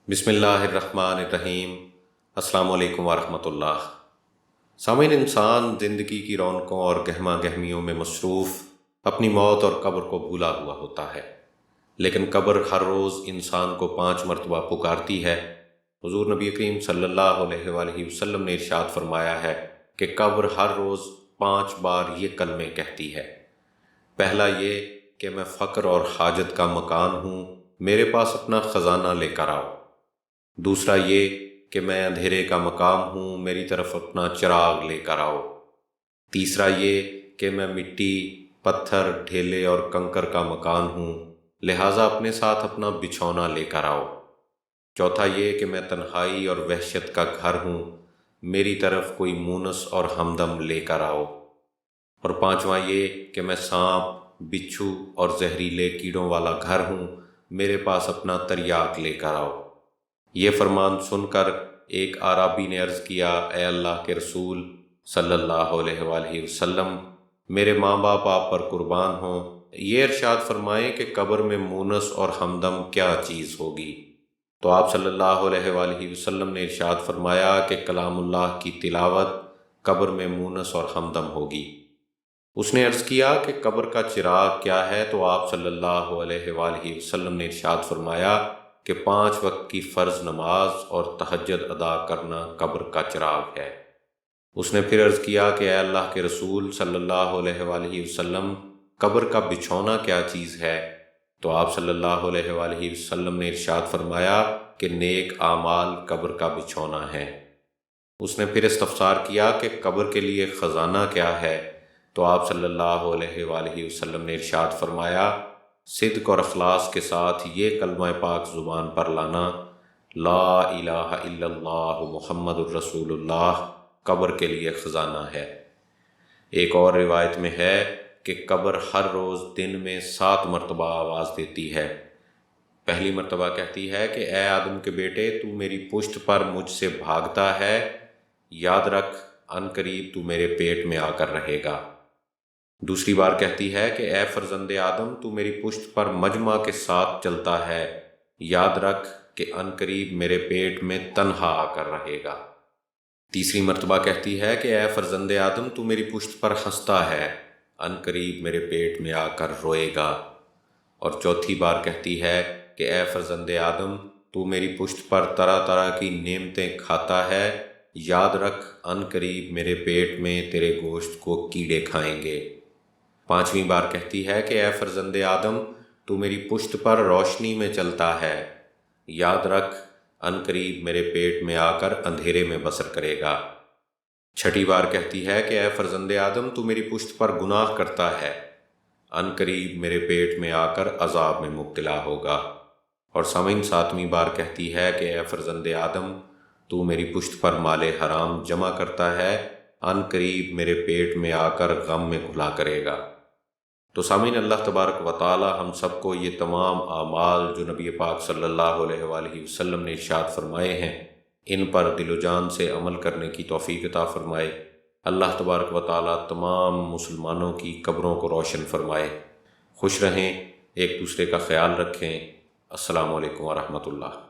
بسم اللہ الرحمن الرحیم۔ السلام علیکم ورحمۃ اللہ۔ سامعین، انسان زندگی کی رونقوں اور گہما گہمیوں میں مصروف اپنی موت اور قبر کو بھولا ہوا ہوتا ہے، لیکن قبر ہر روز انسان کو 5 مرتبہ پکارتی ہے۔ حضور نبی کریم صلی اللہ علیہ وآلہ وسلم نے ارشاد فرمایا ہے کہ قبر ہر روز 5 بار یہ کلمے کہتی ہے۔ پہلا یہ کہ میں فقر اور حاجت کا مکان ہوں، میرے پاس اپنا خزانہ لے کر آؤ۔ دوسرا یہ کہ میں اندھیرے کا مقام ہوں، میری طرف اپنا چراغ لے کر آؤ۔ تیسرا یہ کہ میں مٹی، پتھر، ڈھیلے اور کنکر کا مکان ہوں، لہٰذا اپنے ساتھ اپنا بچھونا لے کر آؤ۔ چوتھا یہ کہ میں تنہائی اور وحشت کا گھر ہوں، میری طرف کوئی مونس اور ہمدم لے کر آؤ۔ اور پانچواں یہ کہ میں سانپ، بچھو اور زہریلے کیڑوں والا گھر ہوں، میرے پاس اپنا تریاک لے کر آؤ۔ یہ فرمان سن کر ایک اعرابی نے عرض کیا، اے اللہ کے رسول صلی اللہ علیہ وآلہ وسلم، میرے ماں باپ آپ پر قربان ہوں، یہ ارشاد فرمائیں کہ قبر میں مونس اور ہمدم کیا چیز ہوگی؟ تو آپ صلی اللہ علیہ وآلہ وسلم نے ارشاد فرمایا کہ کلام اللہ کی تلاوت قبر میں مونس اور ہمدم ہوگی۔ اس نے عرض کیا کہ قبر کا چراغ کیا ہے؟ تو آپ صلی اللہ علیہ وآلہ وسلم نے ارشاد فرمایا کہ 5 وقت کی فرض نماز اور تہجد ادا کرنا قبر کا چراغ ہے۔ اس نے پھر عرض کیا کہ اے اللہ کے رسول صلی اللہ علیہ وآلہ وسلم، قبر کا بچھونا کیا چیز ہے؟ تو آپ صلی اللہ علیہ وآلہ وسلم نے ارشاد فرمایا کہ نیک اعمال قبر کا بچھونا ہے۔ اس نے پھر استفسار کیا کہ قبر کے لیے خزانہ کیا ہے؟ تو آپ صلی اللہ علیہ وآلہ وسلم نے ارشاد فرمایا، صدق اور اخلاص کے ساتھ یہ کلمہ پاک زبان پر لانا، لا الہ الا اللہ محمد الرسول اللہ، قبر کے لیے خزانہ ہے۔ ایک اور روایت میں ہے کہ قبر ہر روز دن میں 7 مرتبہ آواز دیتی ہے۔ پہلی مرتبہ کہتی ہے کہ اے آدم کے بیٹے، تو میری پشت پر مجھ سے بھاگتا ہے، یاد رکھ عن قریب تو میرے پیٹ میں آ کر رہے گا۔ دوسری بار کہتی ہے کہ اے فرزند آدم، تو میری پشت پر مجمع کے ساتھ چلتا ہے، یاد رکھ کہ عن قریب میرے پیٹ میں تنہا آ کر رہے گا۔ تیسری مرتبہ کہتی ہے کہ اے فرزند آدم، تو میری پشت پر ہنستا ہے، عن قریب میرے پیٹ میں آ کر روئے گا۔ اور چوتھی بار کہتی ہے کہ اے فرزند آدم، تو میری پشت پر طرح طرح کی نعمتیں کھاتا ہے، یاد رکھ عن قریب میرے پیٹ میں تیرے گوشت کو کیڑے کھائیں گے۔ پانچویں بار کہتی ہے کہ اے فرزند آدم، تو میری پشت پر روشنی میں چلتا ہے، یاد رکھ عن قریب میرے پیٹ میں آ کر اندھیرے میں بسر کرے گا۔ چھٹی بار کہتی ہے کہ اے فرزند آدم، تو میری پشت پر گناہ کرتا ہے، عن قریب میرے پیٹ میں آ کر عذاب میں مبتلا ہوگا۔ اور سامعین، 7ویں بار کہتی ہے کہ اے فرزند آدم، تو میری پشت پر مال حرام جمع کرتا ہے، عن قریب میرے پیٹ میں آ کر غم میں گھلا کرے گا۔ تو سامعین، اللہ تبارک و تعالی ہم سب کو یہ تمام اعمال جو نبی پاک صلی اللہ علیہ وآلہ وسلم نے ارشاد فرمائے ہیں، ان پر دل و جان سے عمل کرنے کی توفیق عطا فرمائے۔ اللہ تبارک و تعالی تمام مسلمانوں کی قبروں کو روشن فرمائے۔ خوش رہیں، ایک دوسرے کا خیال رکھیں۔ السلام علیکم ورحمۃ اللہ۔